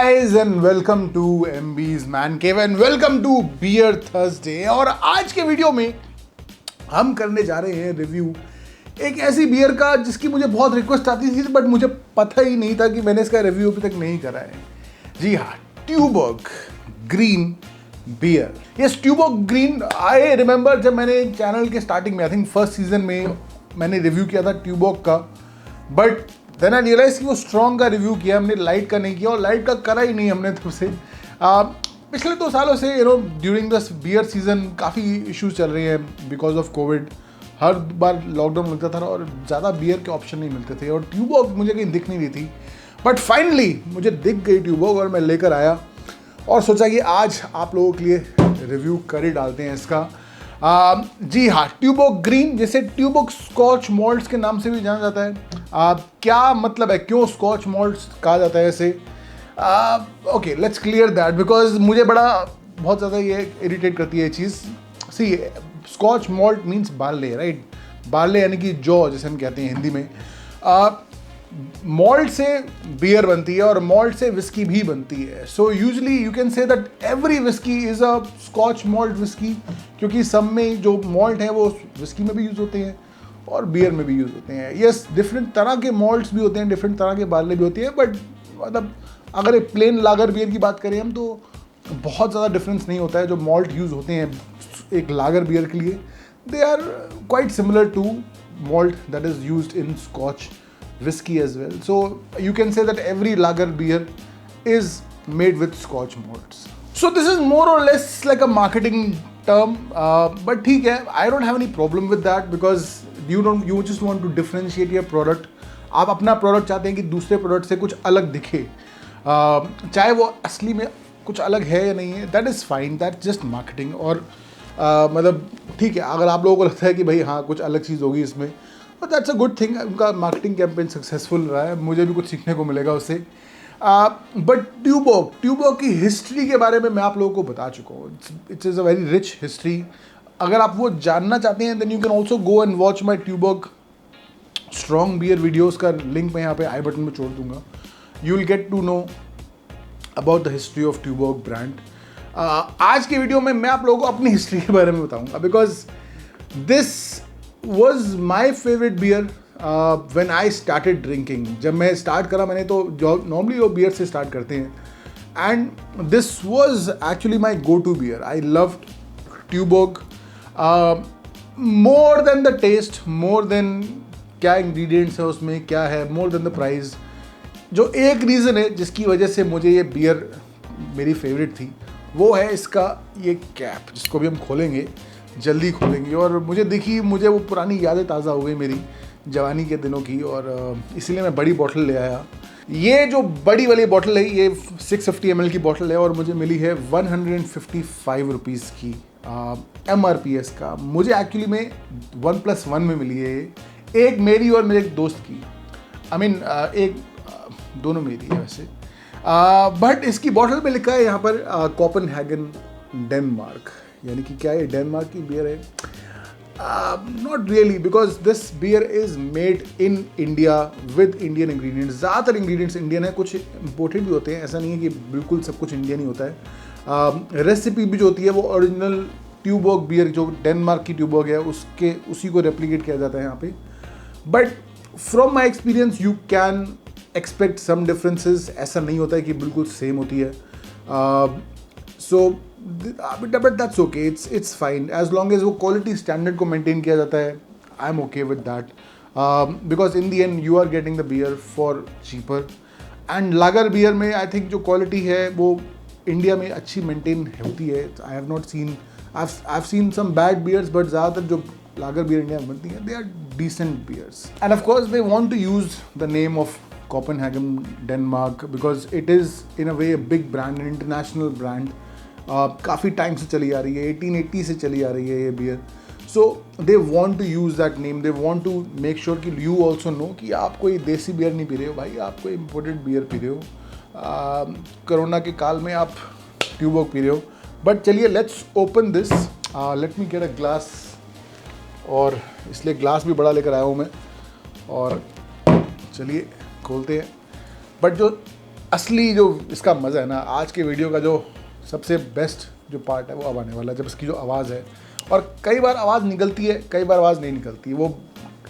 guys and welcome to MB's Man Cave and welcome to Beer Thursday। और आज के video में हम करने जा रहे हैं रिव्यू एक ऐसी बियर का जिसकी मुझे बहुत रिक्वेस्ट आती थी बट मुझे पता ही नहीं था कि मैंने इसका रिव्यू अभी तक नहीं करा है। जी हाँ, Tuborg green beer. Yes, Tuborg green. I remember जब मैंने चैनल के स्टार्टिंग में आई थिंक फर्स्ट सीजन में मैंने रिव्यू किया था ट्यूबर्ग का, बट देन आई रियलाइज कि वो स्ट्रॉन्ग का रिव्यू किया हमने, लाइट का नहीं किया और लाइट का करा ही नहीं हमने तब से। पिछले 2 सालों से ड्यूरिंग दिस बियर सीजन काफ़ी इश्यूज चल रहे हैं because of Covid. Her bar lockdown लगता था और ज़्यादा बियर के ऑप्शन नहीं मिलते थे और ट्यूबर्ग मुझे कहीं दिख नहीं रही थी, बट फाइनली मुझे दिख गई ट्यूबर्ग और मैं लेकर आया और सोचा कि आज आप लोगों के लिए रिव्यू कर ही डालते हैं इसका। जी हाँ, ट्यूबर्ग ग्रीन, जैसे ट्यूबर्ग स्कॉच मॉल्ट्स के नाम से भी जाना जाता है। क्या मतलब है, क्यों स्कॉच मॉल्ट्स कहा जाता है ऐसे? Okay, let's clear that because मुझे बहुत ज़्यादा ये इरिटेट करती है ये चीज़। See, Scotch malt means barley, right? Barley यानी कि जौ, जैसे हम कहते हैं हिंदी में। मॉल्ट से बियर बनती है और मॉल्ट से विस्की भी बनती है। So usually you can say that every whisky is a Scotch malt whisky, क्योंकि सब में जो मॉल्ट है वो विस्की में भी यूज़ होते हैं और बियर में भी यूज़ होते हैं। यस, डिफरेंट तरह के मॉल्ट्स भी होते हैं, डिफरेंट तरह के बार्ले भी होती है, बट मतलब अगर एक प्लेन लागर बियर की बात करें हम तो बहुत ज़्यादा डिफरेंस नहीं होता है। जो मॉल्ट यूज़ होते हैं एक लागर बियर के लिए, they are quite similar to malt that is used in Scotch whiskey as well. So you can say that every lager beer is made with scotch malts. So this is more or less like a marketing term, but ठीक है, I don't have any problem with that because you just want to differentiate your product. आप अपना product चाहते हैं कि दूसरे product से कुछ अलग दिखे, चाहे वो असली में कुछ अलग है या नहीं है, that is fine, that's just marketing। और मतलब ठीक है, अगर आप लोगों को लगता है कि भाई हाँ कुछ अलग चीज़ होगी इसमें, but that's a good thing. उनका मार्केटिंग कैंपेन सक्सेसफुल रहा है, मुझे भी कुछ सीखने को मिलेगा उससे। बट ट्यूबर्ग की हिस्ट्री के बारे में मैं आप लोगों को बता चुका हूँ। It's is a very rich history. अगर आप वो जानना चाहते हैं then you can also go and watch my Tuborg strong beer videos का लिंक मैं यहाँ पे आई बटन में छोड़ दूँगा। You will get to know about the history of Tuborg brand. आज के वीडियो में मैं आप लोगों को अपनी हिस्ट्री के बारे में बताऊँगा because this was my favorite beer when I started drinking। जब मैं स्टार्ट करा मैंने तो नॉर्मली वो बियर से स्टार्ट करते हैं and this was actually my go-to beer। I loved ट्यूबर्ग more than the taste, more than क्या ingredients है उसमें क्या है, more than the price। जो एक रीज़न है जिसकी वजह से मुझे ये बियर मेरी फेवरेट थी वो है इसका ये कैप, जिसको भी हम खोलेंगे, जल्दी खोलेंगे। और मुझे वो पुरानी यादें ताज़ा हो गई मेरी जवानी के दिनों की और इसीलिए मैं बड़ी बॉटल ले आया। ये जो बड़ी वाली बॉटल है ये 650 ml की बॉटल है और मुझे मिली है 155 रुपीज़ की MRP का। मुझे एक्चुअली में 1+1 में मिली है ये, एक मेरी और मेरे एक दोस्त की। एक दोनों मेरी है वैसे, बट इसकी बॉटल पे लिखा है यहाँ पर कोपेनहेगन डेनमार्क, यानी कि क्या ये डेनमार्क की बियर है? Not really, because this beer is made in India with Indian ingredients. ज़्यादातर इंग्रेडिएंट्स इंडियन है, कुछ इम्पोर्टेड भी होते हैं, ऐसा नहीं है कि बिल्कुल सब कुछ इंडियन ही होता है। रेसिपी भी जो होती है वो ओरिजिनल ट्यूबर्ग बियर जो डेनमार्क की ट्यूबर्ग है उसी को रेप्लिकेट किया जाता है यहाँ पे। But from my experience you can expect some differences, ऐसा नहीं होता है कि बिल्कुल सेम होती है। But that's okay, it's fine as long as वो क्वालिटी स्टैंडर्ड को मेंटेन किया जाता है। I am okay with that because in the end you are getting the beer for cheaper. And lager beer में I think जो quality है वो India में अच्छी मेंटेन होती है। I have not seen, I have seen some bad beers, but ज़्यादातर जो लागर बियर इंडिया में बनती हैं they are decent beers. And of course they want to use the name of Copenhagen Denmark because it is in a way big brand, international brand. काफ़ी time से चली आ रही है, 1880 से चली आ रही है ये beer. So they want to use that name, they want to make sure कि यू ऑल्सो नो कि आप कोई देसी बियर नहीं पी रहे हो भाई, आप कोई इम्पोर्टेड बियर पी रहे हो। कोरोना के काल में आप ट्यूबर्ग पी रहे हो। बट चलिए let's open this, let me get a glass, और इसलिए ग्लास भी बड़ा लेकर आया हूँ मैं। और चलिए खोलते हैं। बट जो असली जो इसका मज़ा है ना, आज के वीडियो का जो सबसे बेस्ट जो पार्ट है वो अब आने वाला है, जब इसकी जो आवाज़ है, और कई बार आवाज़ निकलती है, कई बार आवाज़ नहीं निकलती, वो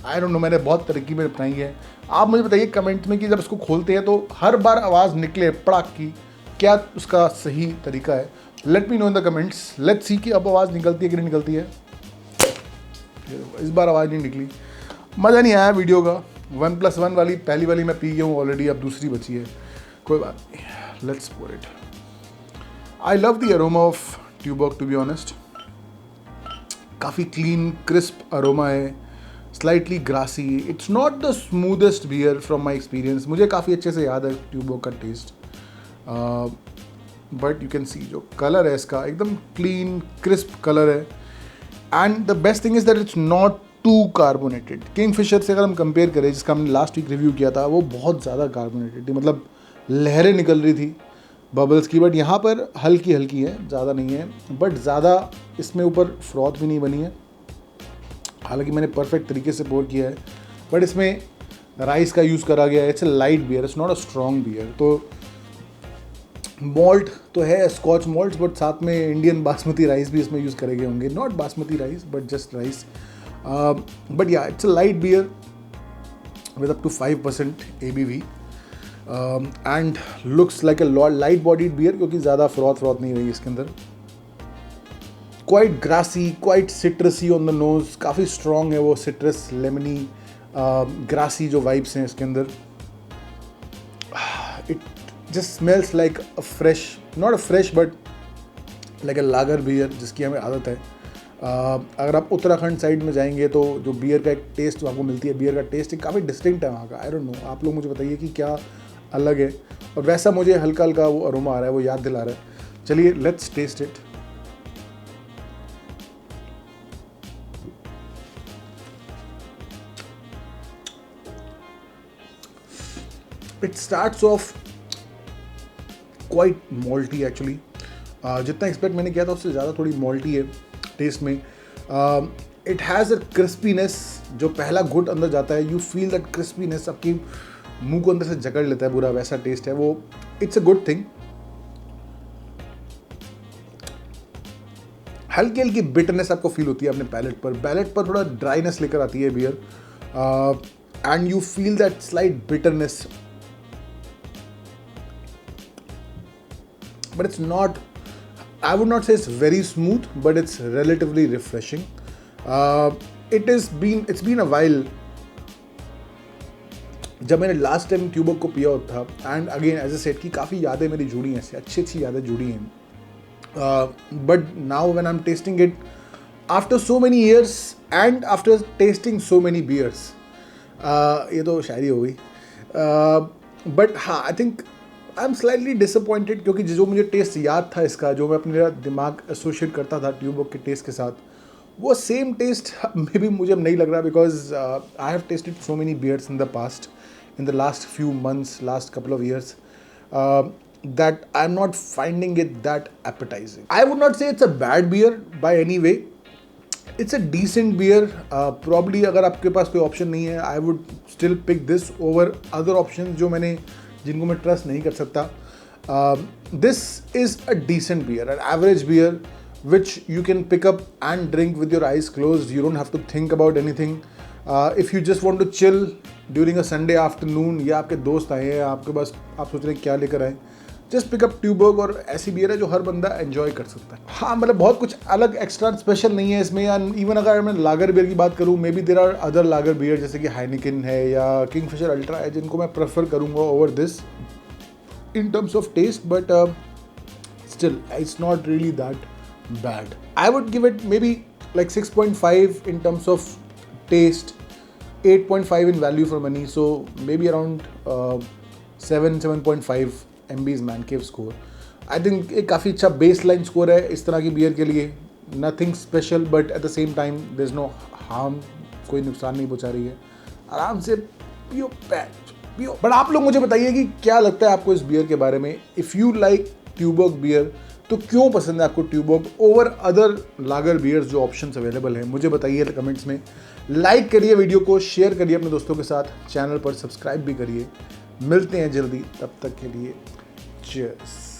आई डोंट नो, मैंने बहुत तरक्की में अपनाई है। आप मुझे बताइए कमेंट में कि जब इसको खोलते हैं तो हर बार आवाज़ निकले पड़ाक की, क्या उसका सही तरीका है? Let me know in the comments. Let's see कि अब आवाज़ निकलती है कि नहीं निकलती है। इस बार आवाज़ नहीं निकली, मज़ा नहीं आया वीडियो का। 1+1 वाली पहली वाली मैं पी गया हूँ ऑलरेडी, अब दूसरी बची है, कोई बात नहीं, let's pour it. I love the aroma of Tuborg to be honest. काफ़ी क्लीन क्रिस्प अरोमा है, slightly grassy. It's not the smoothest beer from my experience, मुझे काफ़ी अच्छे से याद है ट्यूबर्ग का taste, but you can see जो कलर है इसका एकदम क्लीन क्रिस्प कलर है। And the best thing is that it's not too carbonated. Kingfisher से अगर हम कंपेयर करें, जिसका हमने लास्ट वीक रिव्यू किया था, वो बहुत ज़्यादा कार्बोनेटेड थी, मतलब लहरें निकल रही थी बबल्स की, बट यहाँ पर हल्की हल्की है, ज़्यादा नहीं है, बट ज़्यादा इसमें ऊपर फ्रॉथ भी नहीं बनी है। हालांकि मैंने परफेक्ट तरीके से पोर किया है, बट इसमें राइस का यूज़ करा गया है। It's a light beer, it's not a strong beer. तो मॉल्ट तो है स्कॉच मॉल्ट, बट साथ में इंडियन बासमती राइस भी इसमें यूज़ करे गए होंगे, not basmati rice but just rice. But yeah it's a light beer with up to 5% ABV and looks like a light bodied beer, क्योंकि ज़्यादा फ्रॉथ नहीं रही इसके अंदर। Quite grassy, quite citrusy on the nose, काफ़ी स्ट्रॉन्ग है वो citrus, lemony, grassy जो वाइब्स हैं इसके अंदर। It just smells like a fresh, not a fresh but like a lager beer जिसकी हमें आदत है। अगर आप उत्तराखंड साइड में जाएंगे तो जो बियर का एक टेस्ट आपको मिलती है, बियर का टेस्ट काफ़ी डिस्टिंक्ट है वहाँ का। आई डोंट नो, आप लोग मुझे बताइए कि क्या अलग है, और वैसा मुझे हल्का हल्का वो अरोमा आ रहा है, वो याद दिला रहा है। चलिए let's taste it. It starts off quite malty actually, जितना एक्सपेक्ट मैंने किया था उससे ज़्यादा थोड़ी मॉल्टी है टेस्ट में। इट हैज़ अ क्रिस्पीनेस, जो पहला घुट अंदर जाता है, यू फील दैट क्रिस्पीनेस, आपकी मुंह को अंदर से जकड़ लेता है पूरा, वैसा टेस्ट है वो। It's a good thing. हल्की हल्की बिटरनेस आपको फील होती है अपने पैलेट पर थोड़ा ड्राइनेस लेकर आती है beer, and you feel that slight bitterness, but it's not, I would not say it's very smooth, but it's relatively refreshing. It's been a while जब मैंने लास्ट टाइम ट्यूबर्ग को पिया था, and again as a set की काफ़ी यादें मेरी जुड़ी हैं इससे, अच्छी यादें जुड़ी हैं। But now when I am tasting it after so many years and after tasting so many beers, ये तो शायरी हो गई, बट हाँ I think I am slightly disappointed, क्योंकि जो मुझे टेस्ट याद था इसका, जो मैं अपने दिमाग एसोशिएट करता था ट्यूबर्ग के टेस्ट के साथ, वो सेम टेस्ट में भी मुझे नहीं लग रहा, because I have tested so many beers in the past, in the last few months, last couple of years, that I'm not finding it that appetizing. I would not say it's a bad beer by any way. It's a decent beer. Probably अगर आपके पास कोई option नहीं है, I would still pick this over other options जिनको मैं trust नहीं कर सकता. This is a decent beer, an average beer which you can pick up and drink with your eyes closed. You don't have to think about anything. If you just want to chill during a Sunday afternoon, या आपके दोस्त आए हैं, आपके पास आप सोच रहे हैं क्या लेकर आए, जस्ट पिकअप ट्यूबर्ग, और ऐसी बियर है जो हर बंदा एंजॉय कर सकता है. हाँ, मतलब बहुत कुछ अलग एक्स्ट्रा स्पेशल नहीं है इसमें. या इवन अगर मैं लागर बियर की बात करूँ, maybe there are other lager beer जैसे कि हाइनिकन है या किंगफिशर अल्ट्रा है, जिनको मैं प्रेफर करूँगा over this in terms of taste, but still it's not really that bad. I would give it maybe like 6.5 in terms of taste, 8.5 in value for money, so maybe around 7.5 MB's Man Cave score. I think एक काफ़ी अच्छा baseline score है इस तरह की beer के लिए. Nothing special, but at the same time there's no harm, कोई नुकसान नहीं पहुँचा रही है, आराम से पियो पियो. बट आप लोग मुझे बताइए कि क्या लगता है आपको इस बियर के बारे में. इफ़ यू लाइक ट्यूबर्ग बियर, तो क्यों पसंद है आपको ट्यूबर्ग ओवर अदर लागर बियर्स जो ऑप्शंस अवेलेबल हैं, मुझे बताइए कमेंट्स में. लाइक करिए वीडियो को, शेयर करिए अपने दोस्तों के साथ, चैनल पर सब्सक्राइब भी करिए. मिलते हैं जल्दी, तब तक के लिए Cheers.